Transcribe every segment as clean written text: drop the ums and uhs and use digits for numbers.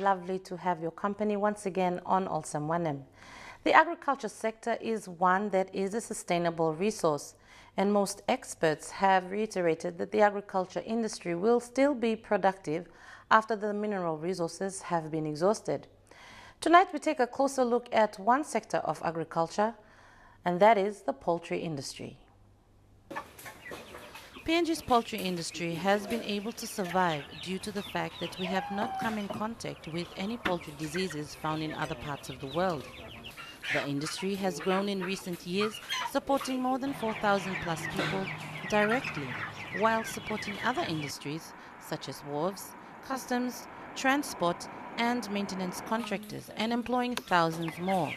lovely to have your company once again on Olsem Wanem. The agriculture sector is one that is a sustainable resource, and most experts have reiterated that the agriculture industry will still be productive after the mineral resources have been exhausted. Tonight we take a closer look at one sector of agriculture, and that is the poultry industry. PNG's poultry industry has been able to survive due to the fact that we have not come in contact with any poultry diseases found in other parts of the world. The industry has grown in recent years, supporting more than 4,000 plus people directly, while supporting other industries such as wharves, customs, transport and maintenance contractors, and employing thousands more,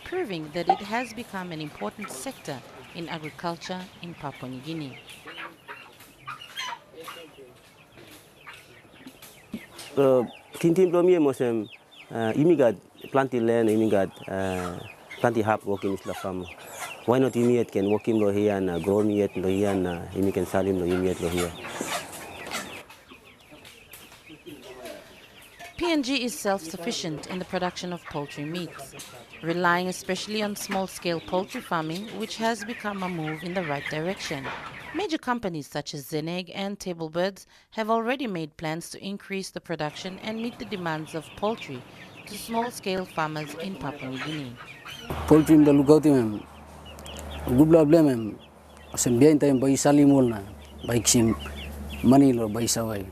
proving that it has become an important sector in agriculture in Papua New Guinea. Tintin Bromie Mosem, immigrant plenty land, immigrant plenty hard working is la farm. Why not immigrant can work him here and grow me yet here and immigrant salim no immigrant here. PNG is self-sufficient in the production of poultry meats, relying especially on small-scale poultry farming, which has become a move in the right direction. Major companies such as Zeneg and Tablebirds have already made plans to increase the production and meet the demands of poultry to small-scale farmers in Papua New Guinea. Poultry in the lookout, good problem, some behind time by Salimulna, by Xim, Manila, by Sawai.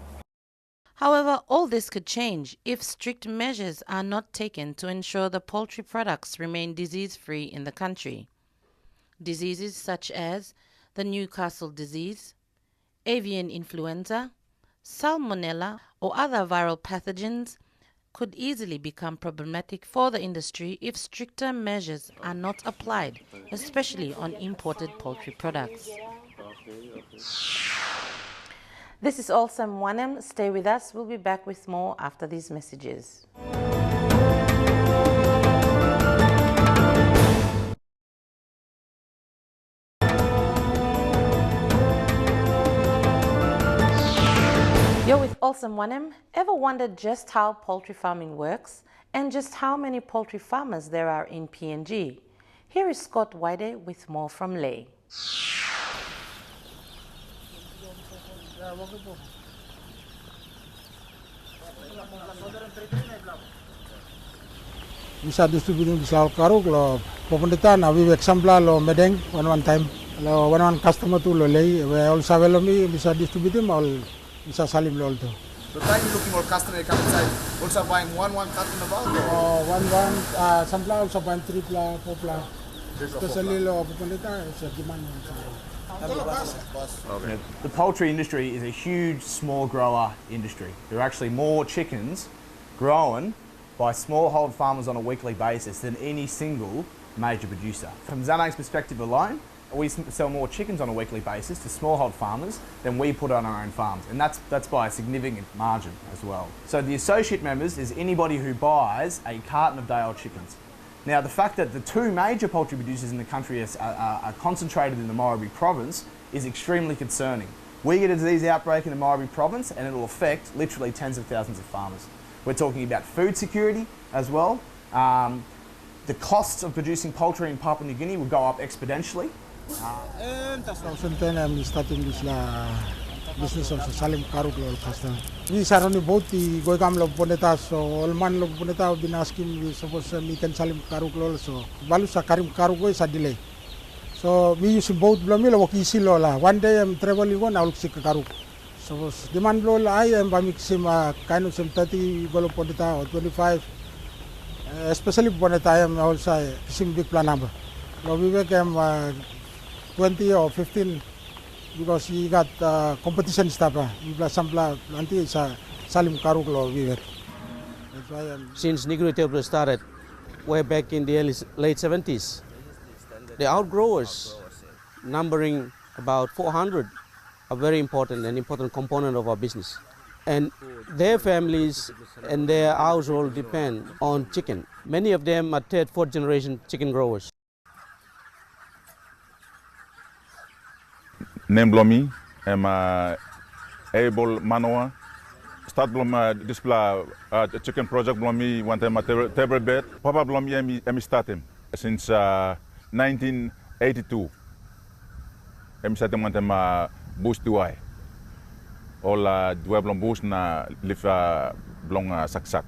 However, all this could change if strict measures are not taken to ensure the poultry products remain disease-free in the country. Diseases such as the Newcastle disease, avian influenza, salmonella, or other viral pathogens could easily become problematic for the industry if stricter measures are not applied, especially on imported poultry products. This is Olsem Wanem. Stay with us. We'll be back with more after these messages. You're with Olsem Wanem. Ever wondered just how poultry farming works and just how many poultry farmers there are in PNG? Here is Scott Waide with more from Ley. Bisa distributing bisa karuk lo pemerintah na we example lo medeng one time lo one customer tu lo lei we also velomi bisa distributing all bisa salim lo to. The time you looking for customer come inside also buying one carton about or one sample also buying 3 pla 4 pla especially lo pemerintah is a demand. Okay. The poultry industry is a huge small grower industry. There are actually more chickens grown by smallhold farmers on a weekly basis than any single major producer. From Zanang's perspective alone, we sell more chickens on a weekly basis to smallhold farmers than we put on our own farms, and that's by a significant margin as well. So the associate members is anybody who buys a carton of day-old chickens. Now, the fact that the two major poultry producers in the country are concentrated in the Morobe province is extremely concerning. We get a disease outbreak in the Morobe province and it will affect literally tens of thousands of farmers. We're talking about food security as well. The costs of producing poultry in Papua New Guinea will go up exponentially. 2010 I'm starting this business of Salim Karuk lo customer. We saroni both the goikam lo poneta so olman lo poneta been asking we suppose we can Salim Karuk lo so balu sa Karim Karuk go sa delay. So we use both blomi lo kisi lo la. One day I'm traveling one I will see Karuk. So demand lo la I am mixing kind of some 30 golo poneta or 25. Especially poneta I am also sim big plan number. Lo we make 20 or 15 because he got competition stuff. Nanti is Salim Karuk lo viver. Since Negro Table started way back in the late 70s, the outgrowers, numbering about 400, are very important, an important component of our business. And their families and their household depend on chicken. Many of them are third, fourth generation chicken growers. Nemblomi, I'm able manoa start blom this chicken project blom me one time table bed. Papa blom me start him since 1982. Em start him one time boost duai. All dua blom boost na live blong sak.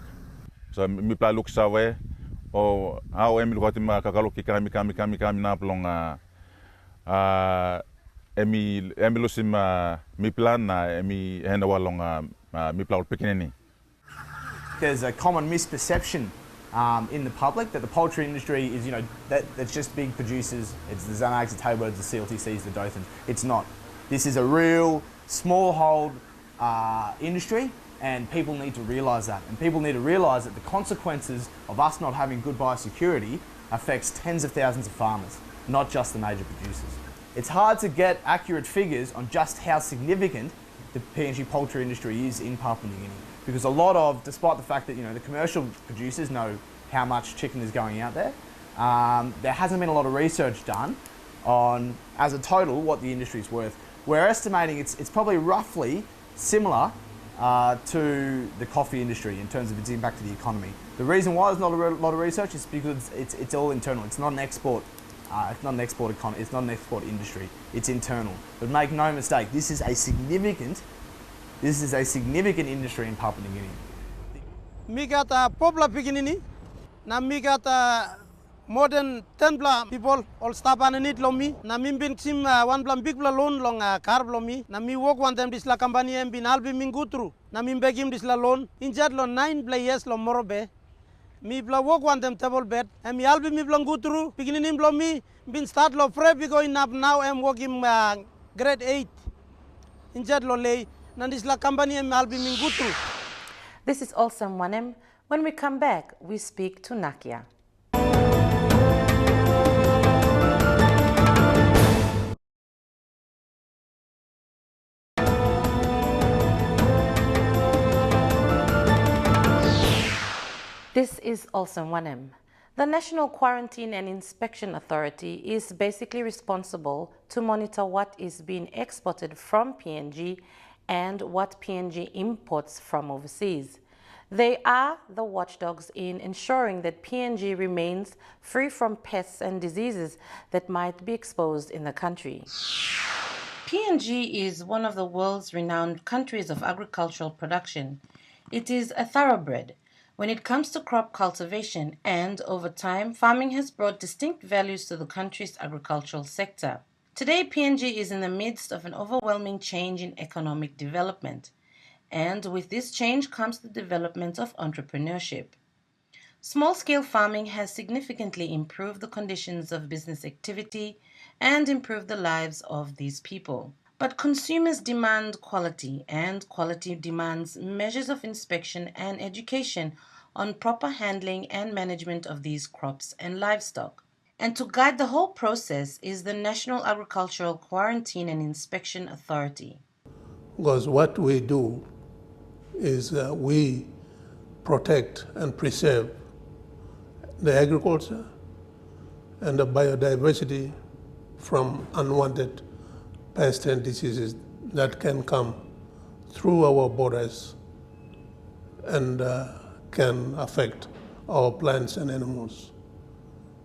So mi pla look sawe o how em look at him kakalo kami na blong emi lusim mi plan na emi hena walong mi pla pekineni. There's a common misperception in the public that the poultry industry is, that's just big producers. It's the Zanags, the Tailbirds, the CLTCs, the Dothans. It's not. This is a real smallhold industry, and people need to realise that. And people need to realise that the consequences of us not having good biosecurity affects tens of thousands of farmers, not just the major producers. It's hard to get accurate figures on just how significant the PNG poultry industry is in Papua New Guinea. Because despite the fact that the commercial producers know how much chicken is going out there, there hasn't been a lot of research done on, as a total, what the industry is worth. We're estimating it's probably roughly similar to the coffee industry in terms of its impact to the economy. The reason why there's not a lot of research is because it's all internal. It's not an export. It's not an export economy. It's not an export industry. It's internal. But make no mistake, this is a significant industry in Papua New Guinea. Mi kata popla pikinini, na mi kata more than 10 people all stop and it lomi. Na mi bin sim one big loan long car lomi. Na mi work one time this la company em bin albi mingutru. Na mi begim this la loan. In jet lo 9 years lo morobe. Mi bla work one them table bed. And mi albi mi blang gutru. Beginning blo mi bin start lo prep because in now I'm working grade 8. In jet lo lay. Nandis la company em albi min gutru. This is Olsem Wanem. When we come back, we speak to Nakia. This is Olsem Wanem. The National Quarantine and Inspection Authority is basically responsible to monitor what is being exported from PNG and what PNG imports from overseas. They are the watchdogs in ensuring that PNG remains free from pests and diseases that might be exposed in the country. PNG is one of the world's renowned countries of agricultural production. It is a thoroughbred when it comes to crop cultivation, and over time, farming has brought distinct values to the country's agricultural sector. Today, PNG is in the midst of an overwhelming change in economic development, and with this change comes the development of entrepreneurship. Small-scale farming has significantly improved the conditions of business activity and improved the lives of these people. But consumers demand quality, and quality demands measures of inspection and education on proper handling and management of these crops and livestock. And to guide the whole process is the National Agricultural Quarantine and Inspection Authority. Because what we do is we protect and preserve the agriculture and the biodiversity from unwanted pests and diseases that can come through our borders and can affect our plants and animals.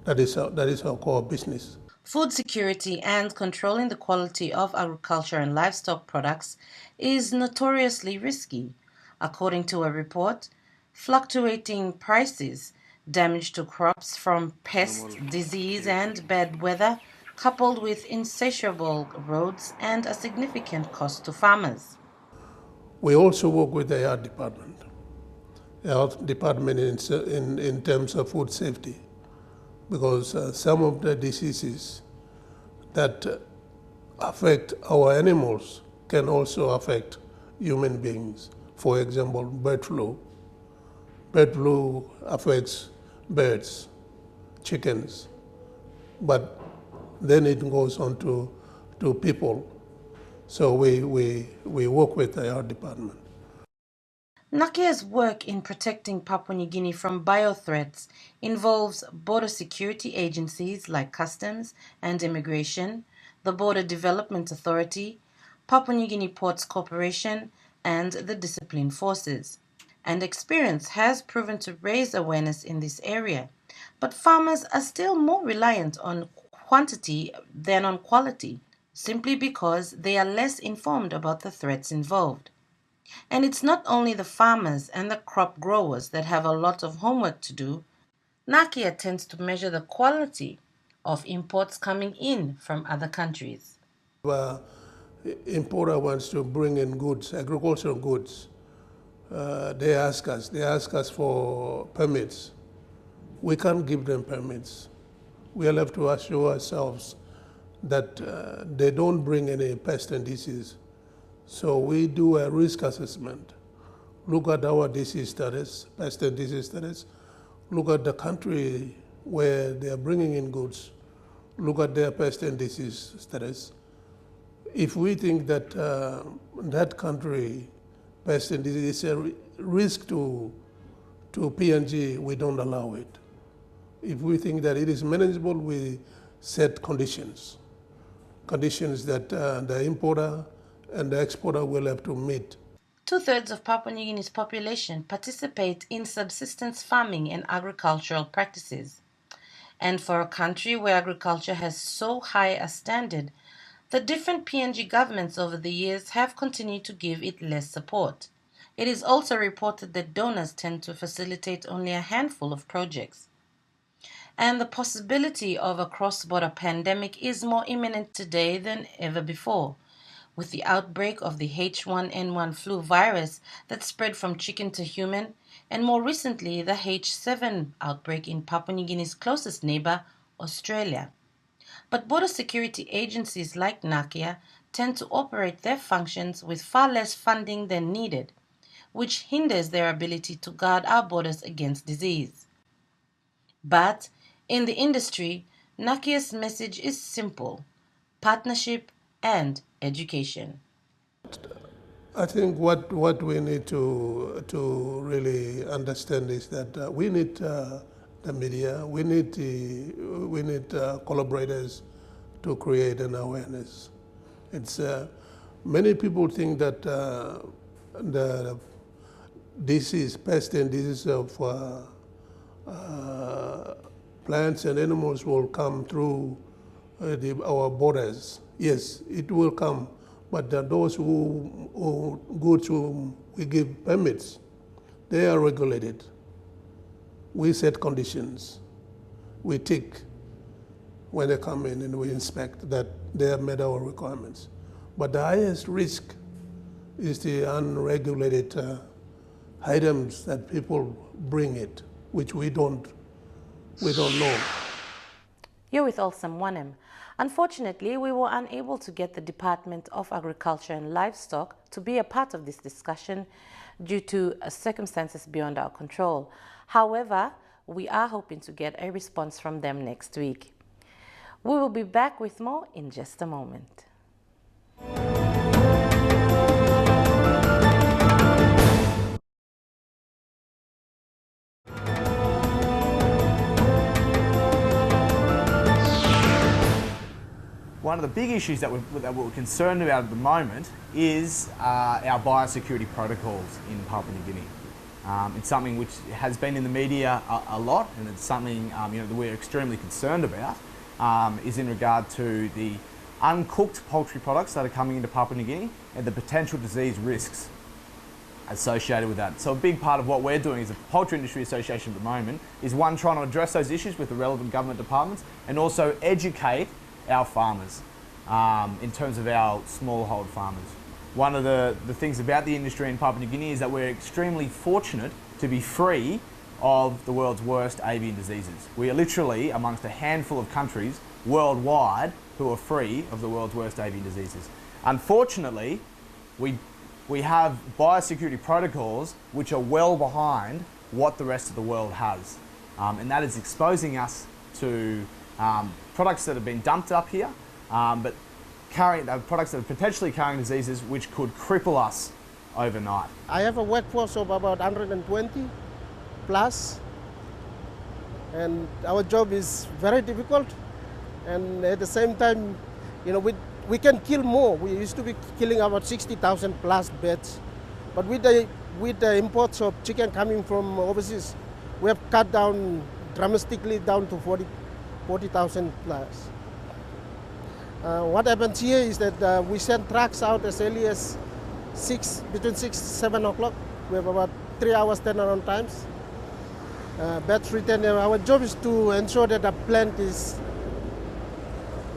That is our core business. Food security and controlling the quality of agriculture and livestock products is notoriously risky. According to a report, fluctuating prices, damage to crops from pest, disease, and bad weather, coupled with insatiable roads and a significant cost to farmers. We also work with the health department. The health department in terms of food safety, because some of the diseases that affect our animals can also affect human beings. For example, bird flu. Bird flu affects birds, chickens, but then it goes on to people. So we work with the health department. Nakia's work in protecting Papua New Guinea from biothreats involves border security agencies like Customs and Immigration, the Border Development Authority, Papua New Guinea Ports Corporation, and the discipline forces. And experience has proven to raise awareness in this area. But farmers are still more reliant on quantity than on quality, simply because they are less informed about the threats involved. And it's not only the farmers and the crop growers that have a lot of homework to do. Nakia tends to measure the quality of imports coming in from other countries. Importer wants to bring in goods, agricultural goods. They ask us for permits. We can't give them permits. We'll have to assure ourselves that they don't bring any pest and disease. So we do a risk assessment, look at our disease status, pest and disease status, look at the country where they are bringing in goods, look at their pest and disease status. If we think that that country pest and disease is a risk to P&G, we don't allow it. If we think that it is manageable, we set conditions that the importer and the exporter will have to meet. 2/3 of Papua New Guinea's population participate in subsistence farming and agricultural practices. And for a country where agriculture has so high a standard, the different PNG governments over the years have continued to give it less support. It is also reported that donors tend to facilitate only a handful of projects. And the possibility of a cross-border pandemic is more imminent today than ever before, with the outbreak of the H1N1 flu virus that spread from chicken to human, and more recently the H7 outbreak in Papua New Guinea's closest neighbor, Australia. But border security agencies like Nakia tend to operate their functions with far less funding than needed, which hinders their ability to guard our borders against disease. But in the industry, Nakia's message is simple: partnership and education. I think what we need to really understand is that we need the media, we need collaborators to create an awareness. It's many people think that the disease, pest and disease of plants and animals will come through our borders. Yes, it will come, but those goods who we give permits, they are regulated. We set conditions. We tick when they come in and we inspect that they have met our requirements. But the highest risk is the unregulated items that people bring it, which we don't know. You're with Olsem, Wanem. Unfortunately, we were unable to get the Department of Agriculture and Livestock to be a part of this discussion due to circumstances beyond our control. However, we are hoping to get a response from them next week. We will be back with more in just a moment. One of the big issues that we're concerned about at the moment is our biosecurity protocols in Papua New Guinea. It's something which has been in the media a lot, and it's something that we're extremely concerned about, is in regard to the uncooked poultry products that are coming into Papua New Guinea and the potential disease risks associated with that. So a big part of what we're doing as a Poultry Industry Association at the moment is, one, trying to address those issues with the relevant government departments, and also educate our farmers in terms of our smallhold farmers. One of the things about the industry in Papua New Guinea is that we're extremely fortunate to be free of the world's worst avian diseases. We are literally amongst a handful of countries worldwide who are free of the world's worst avian diseases. Unfortunately, we have biosecurity protocols which are well behind what the rest of the world has. And that is exposing us to products that have been dumped up here, but products that are potentially carrying diseases which could cripple us overnight. I have a workforce of about 120 plus, and our job is very difficult, and at the same time, we can kill more. We used to be killing about 60,000 plus birds But with the imports of chicken coming from overseas, we have cut down dramatically down to 40,000 plus. What happens here is that we send trucks out as early as between 6 to 7 o'clock. We have about 3 hours turnaround times. Batch return. Our job is to ensure that the plant is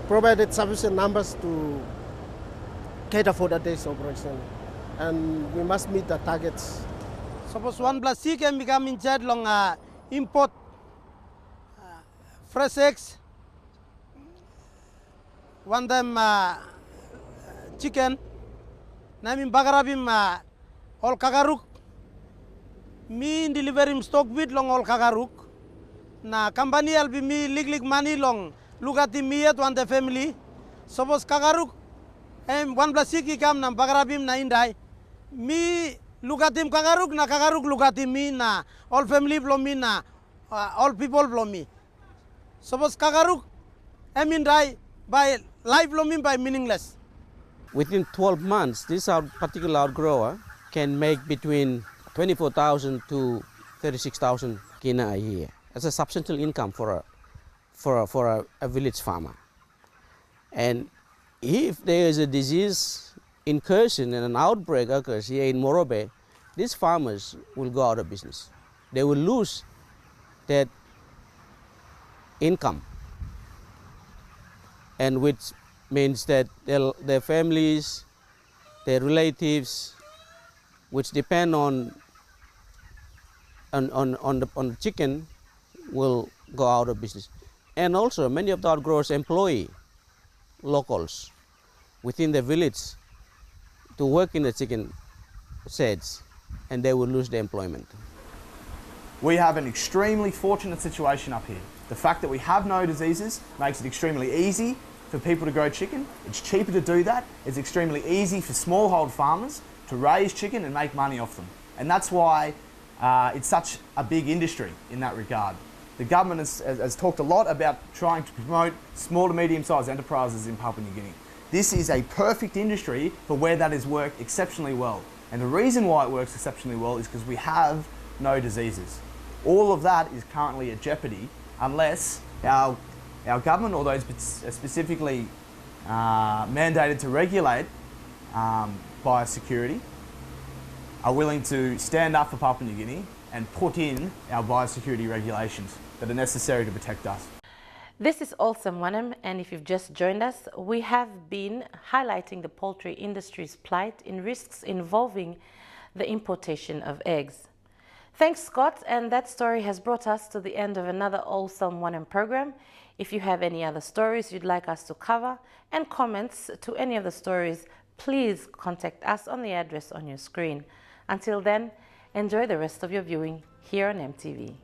provided sufficient numbers to cater for the day's operation, and we must meet the targets. Suppose 1+C can become in charge long import fresh eggs, one them chicken, namin bagarabim all kagaruk, me delivering stock with long all kagaruk, na company will be me lig money long, look at the me at one the family, suppose kagaruk, and 1+C ki kam na bagarabim na indai, me look at him kagaruk look at him me na all family blow me na all people blow me. Suppose kagaruk, I mean die by life blow me by meaningless. Within 12 months, this particular outgrower can make between 24,000 to 36,000 kina a year. That's a substantial income for a village farmer. And if there is a disease incursion and an outbreak occurs here in Morobe, these farmers will go out of business. They will lose that income, and which means that their families, their relatives, which depend on the chicken, will go out of business. And also many of the outgrowers employ locals within the village to work in the chicken sheds, and they will lose their employment. We have an extremely fortunate situation up here. The fact that we have no diseases makes it extremely easy for people to grow chicken. It's cheaper to do that. It's extremely easy for smallhold farmers to raise chicken and make money off them. And that's why it's such a big industry in that regard. The government has talked a lot about trying to promote small to medium-sized enterprises in Papua New Guinea. This is a perfect industry for where that has worked exceptionally well. And the reason why it works exceptionally well is because we have no diseases. All of that is currently at jeopardy unless our government, or those specifically mandated to regulate biosecurity, are willing to stand up for Papua New Guinea and put in our biosecurity regulations that are necessary to protect us. This is Olsem Wanem, and if you've just joined us, we have been highlighting the poultry industry's plight in risks involving the importation of eggs. Thanks, Scott, and that story has brought us to the end of another Olsem Wanem program. If you have any other stories you'd like us to cover and comments to any of the stories, please contact us on the address on your screen. Until then, enjoy the rest of your viewing here on MTV.